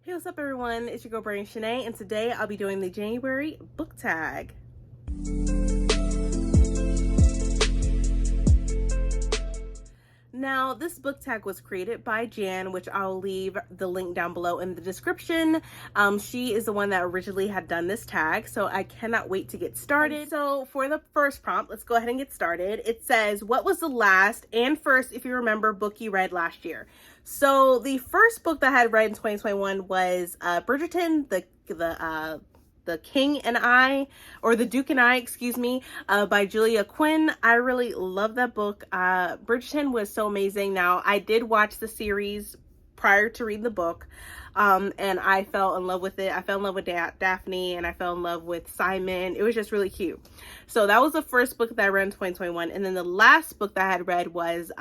Hey, what's up everyone? It's your girl Brain Shanae, and today I'll be doing the January book tag. Now, this book tag was created by Jan, which I'll leave the link down below in the description. She is the one that originally had done this tag, so I cannot wait to get started. So for the first prompt, let's go ahead and get started. It says, what was the last and first, if you remember, book you read last year? So the first book that I had read in 2021 was Bridgerton, the King and I, or The Duke and I, excuse me, by Julia Quinn. I really love that book. Bridgerton was so amazing. Now, I did watch the series prior to reading the book, and I fell in love with it. I fell in love with Daphne, and I fell in love with Simon. It was just really cute. So that was the first book that I read in 2021. And then the last book that I had read was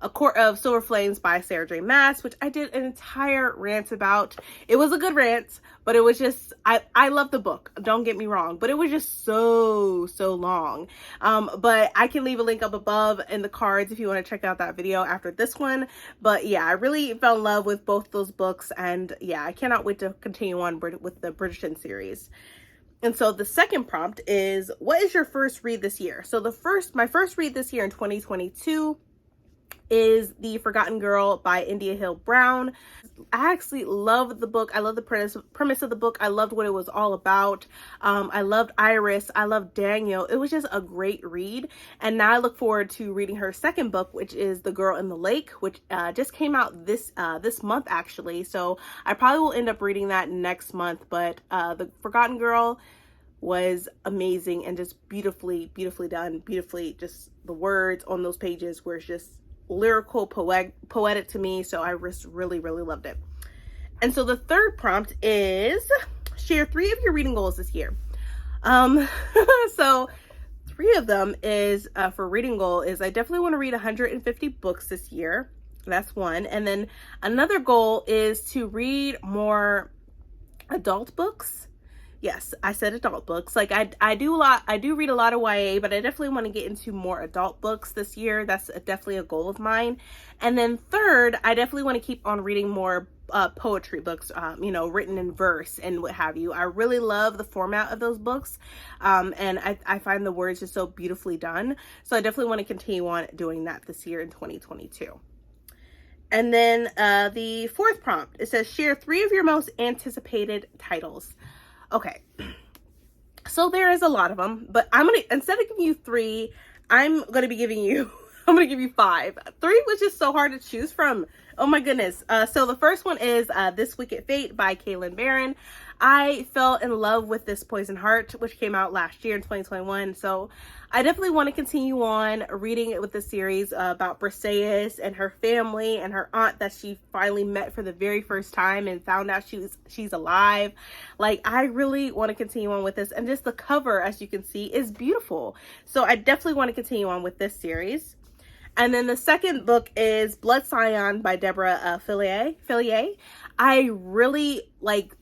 A Court of Silver Flames by Sarah J. Maas, which I did an entire rant about. It was a good rant, but it was just, I love the book, don't get me wrong, but it was just so long. But I can leave a link up above in the cards if you want to check out that video after this one. But yeah, I really fell in love with both those books, and yeah, I cannot wait to continue on with the Bridgerton series. And so the second prompt is, what is your first read this year? So my first read this year in 2022 is The Forgotten Girl by India Hill Brown. I actually love the book. I love the premise of the book. I loved what it was all about. I loved Iris. I loved Daniel. It was just a great read. And now I look forward to reading her second book, which is The Girl in the Lake, which just came out this month actually. So I probably will end up reading that next month. But The Forgotten Girl was amazing and just beautifully done. Beautifully, just the words on those pages were just lyrical, poetic to me. So I just really loved it. And so the third prompt is, share 3 of your reading goals this year. So 3 of them is for reading goal is I definitely want to read 150 books this year. That's one. And then another goal is to read more adult books. Yes, I said adult books. Like I do read a lot of YA, but I definitely want to get into more adult books this year. That's definitely a goal of mine. And then third, I definitely want to keep on reading more poetry books, written in verse and what have you. I really love the format of those books. And I find the words just so beautifully done. So I definitely want to continue on doing that this year in 2022. And then the fourth prompt, it says, share 3 of your most anticipated titles. Okay, so there is a lot of them, but instead of giving you 3, I'm going to give you 5. 3 was just so hard to choose from. Oh my goodness. So the first one is This Wicked Fate by Kaylin Barron. I fell in love with this Poison Heart, which came out last year in 2021. So I definitely want to continue on reading it with the series about Briseis and her family and her aunt that she finally met for the very first time and found out she's alive. Like, I really want to continue on with this, and just the cover, as you can see, is beautiful. So I definitely want to continue on with this series. And then the second book is Blood Scion by Deborah Fillier. I really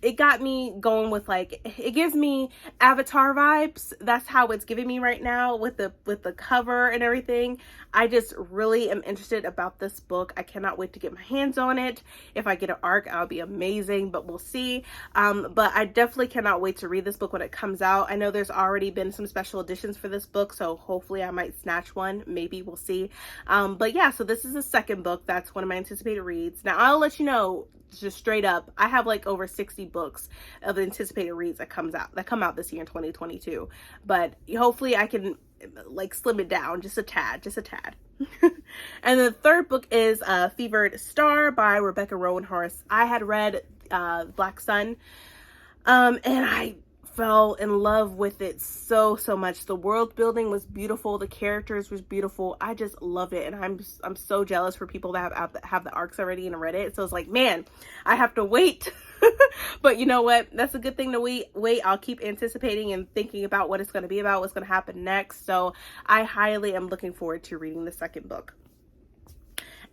it got me going with it gives me Avatar vibes. That's how it's giving me right now with the cover and everything. I just really am interested about this book. I cannot wait to get my hands on it. If I get an ARC, I'll be amazing, but we'll see. But I definitely cannot wait to read this book when it comes out. I know there's already been some special editions for this book, so hopefully I might snatch one. Maybe, we'll see. But yeah, so this is the second book. That's one of my anticipated reads. Now, I'll let you know, just straight up, I have over 60 books of anticipated reads that come out this year in 2022, but hopefully I can slim it down just a tad. And the third book is Fevered Star by Rebecca Roanhorse. I had read Black Sun, and I fell in love with it so much. The world building was beautiful, the characters was beautiful. I just loved it, and I'm so jealous for people that have the ARCs already and read it. So it's like, man, I have to wait. But you know what, that's a good thing to wait. I'll keep anticipating and thinking about what it's going to be about, what's going to happen next. So I highly am looking forward to reading the second book.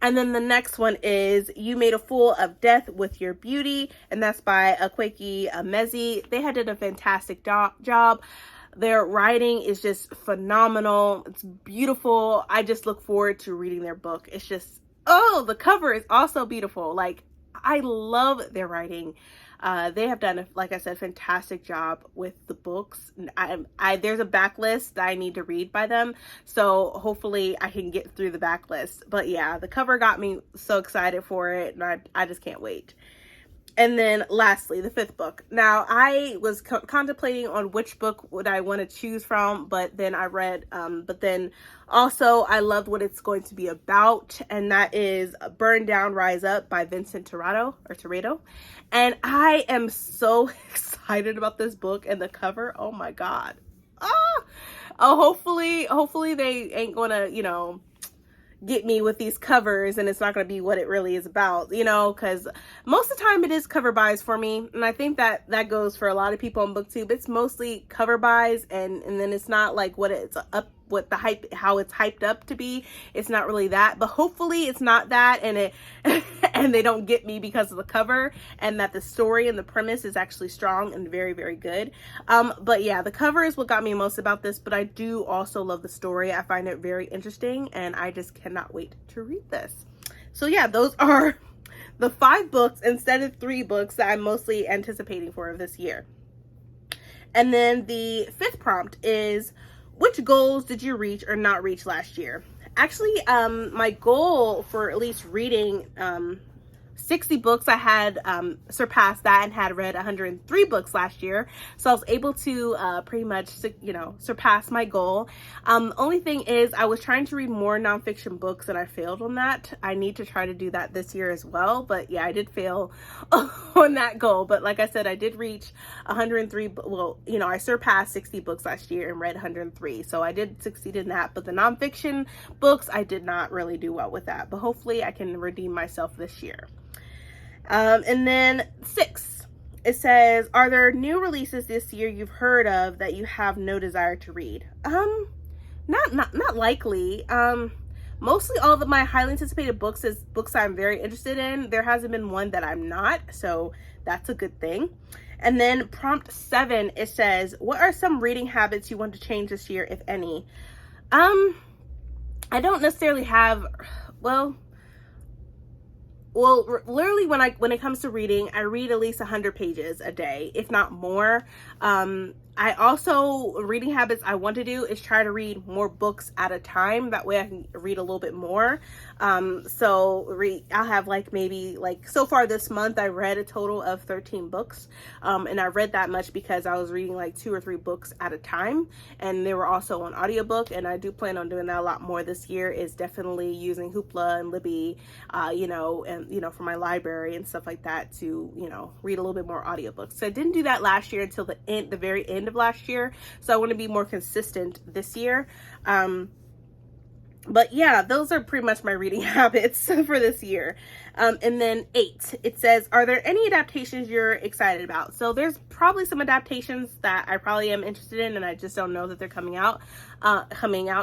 And then the next one is You Made a Fool of Death with Your Beauty, and that's by Akwaeke Emezi. They had did a fantastic job. Their writing is just phenomenal. It's beautiful. I just look forward to reading their book. It's just, oh, the cover is also beautiful. I love their writing. They have done, like I said, fantastic job with the books. There's a backlist that I need to read by them, so hopefully I can get through the backlist. But yeah, the cover got me so excited for it, and I just can't wait. And then lastly, the 5th book. Now, I was contemplating on which book would I want to choose from, but then I read, but then also I loved what it's going to be about, and that is Burn Down, Rise Up by Vincent TIRADO. And I am so excited about this book and the cover. Oh my God. Hopefully they ain't gonna, get me with these covers and it's not going to be what it really is about, because most of the time it is cover buys for me, and I think that goes for a lot of people on BookTube. It's mostly cover buys, and then it's not like what it's up, what the hype, how it's hyped up to be. It's not really that, but hopefully it's not that, and it and they don't get me because of the cover, and that the story and the premise is actually strong and very, very good. But yeah, the cover is what got me most about this, but I do also love the story. I find it very interesting, and I just cannot wait to read this. So yeah, those are the 5 books instead of 3 books that I'm mostly anticipating for this year. And then the 5th prompt is, which goals did you reach or not reach last year? Actually, my goal for at least reading 60 books, I had surpassed that and had read 103 books last year. So I was able to pretty much, surpass my goal. Only thing is I was trying to read more nonfiction books and I failed on that. I need to try to do that this year as well. But yeah, I did fail on that goal. But like I said, I did reach 103. Well, I surpassed 60 books last year and read 103. So I did succeed in that. But the nonfiction books, I did not really do well with that. But hopefully I can redeem myself this year. And then 6, it says, are there new releases this year you've heard of that you have no desire to read? Not likely. Mostly all of my highly anticipated books is books I'm very interested in. There hasn't been one that I'm not, so that's a good thing. And then prompt 7, it says, what are some reading habits you want to change this year, if any? I don't necessarily have, literally when it comes to reading, I read at least 100 pages a day, if not more. I also, reading habits I want to do is try to read more books at a time. That way I can read a little bit more. I'll have so far this month, I read a total of 13 books. And I read that much because I was reading 2 or 3 books at a time. And they were also on audiobook. And I do plan on doing that a lot more this year, is definitely using Hoopla and Libby, for my library and stuff like that to, read a little bit more audiobooks. So I didn't do that last year until the very end of last year. So I want to be more consistent this year. But yeah, those are pretty much my reading habits for this year. And then 8, it says, are there any adaptations you're excited about? So there's probably some adaptations that I probably am interested in, and I just don't know that they're coming out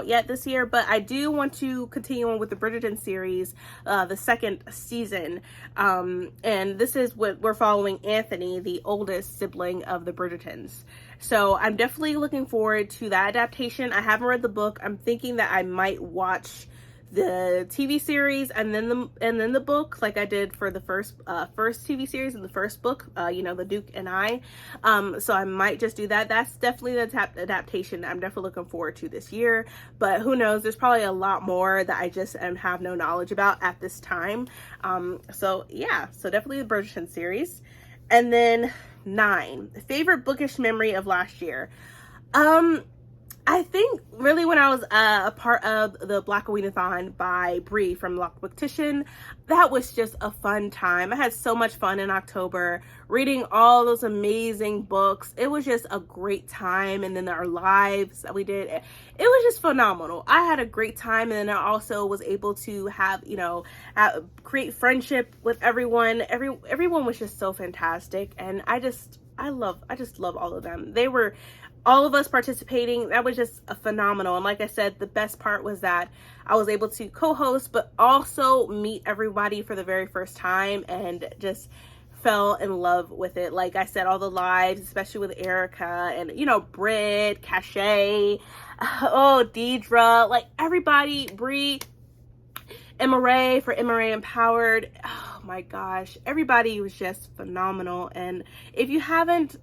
yet this year. But I do want to continue on with the Bridgerton series, the 2nd season. And this is what we're following Anthony, the oldest sibling of the Bridgertons. So I'm definitely looking forward to that adaptation. I haven't read the book. I'm thinking that I might watch the TV series and then the book, like I did for the first TV series and the first book, The Duke and I. So I might just do that. That's definitely the adaptation I'm definitely looking forward to this year. But who knows? There's probably a lot more that I just have no knowledge about at this time. So yeah, so definitely the Bridgerton series. And then 9, favorite bookish memory of last year. I think really when I was a part of the Blackoweenathon by Brie from Booktician, that was just a fun time. I had so much fun in October reading all those amazing books. It was just a great time. And then our lives that we did, it was just phenomenal. I had a great time, and then I also was able to have, create friendship with everyone. Everyone was just so fantastic, and I just love all of them. They were all of us participating. That was just a phenomenal. And like I said, the best part was that I was able to co-host, but also meet everybody for the very first time and just fell in love with it. Like I said, all the lives, especially with Erica and, Brit, Cachet, Deidre, everybody, Brie, Emmarae for Emmarae Empowered. Oh my gosh, everybody was just phenomenal. And if you haven't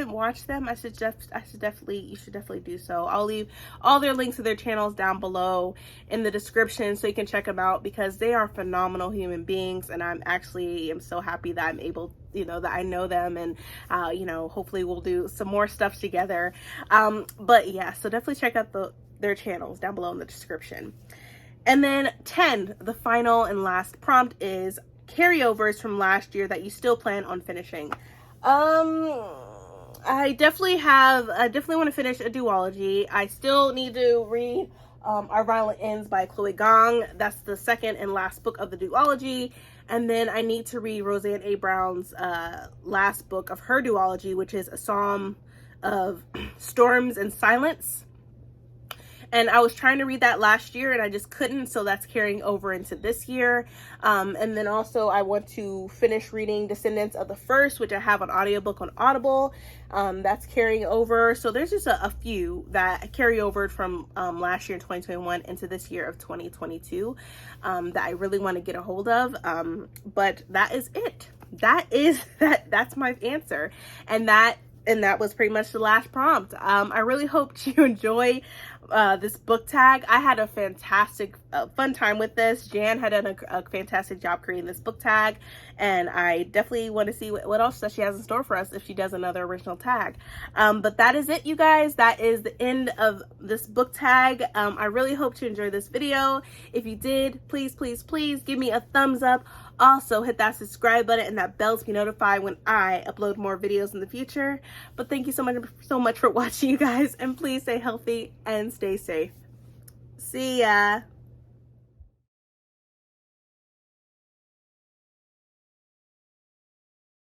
watched them, you should definitely do so. I'll leave all their links to their channels down below in the description so you can check them out, because they are phenomenal human beings, and I'm so happy that I'm able, that I know them, and hopefully we'll do some more stuff together. But yeah, so definitely check out their channels down below in the description. And then 10, the final and last prompt is carryovers from last year that you still plan on finishing. I definitely want to finish a duology. I still need to read Our Violent Ends by Chloe Gong. That's the second and last book of the duology. And then I need to read Roseanne A. Brown's last book of her duology, which is A Psalm of Storms and Silence. And I was trying to read that last year and I just couldn't, so that's carrying over into this year. And then also I want to finish reading Descendants of the First, which I have on audiobook on Audible. That's carrying over. So there's just a few that carry over from last year in 2021 into this year of 2022 that I really want to get a hold of. But that is it. That's my answer. And that was pretty much the last prompt. I really hope you enjoy this book tag. I had a fantastic fun time with this. Jan had done a fantastic job creating this book tag, and I definitely want to see what else that she has in store for us if she does another original tag. But that is it, you guys. That is the end of this book tag. I really hope you enjoyed this video. If you did, please give me a thumbs up. Also, hit that subscribe button and that bell to be notified when I upload more videos in the future. But thank you so much for watching, you guys, and please stay healthy and stay safe. See ya.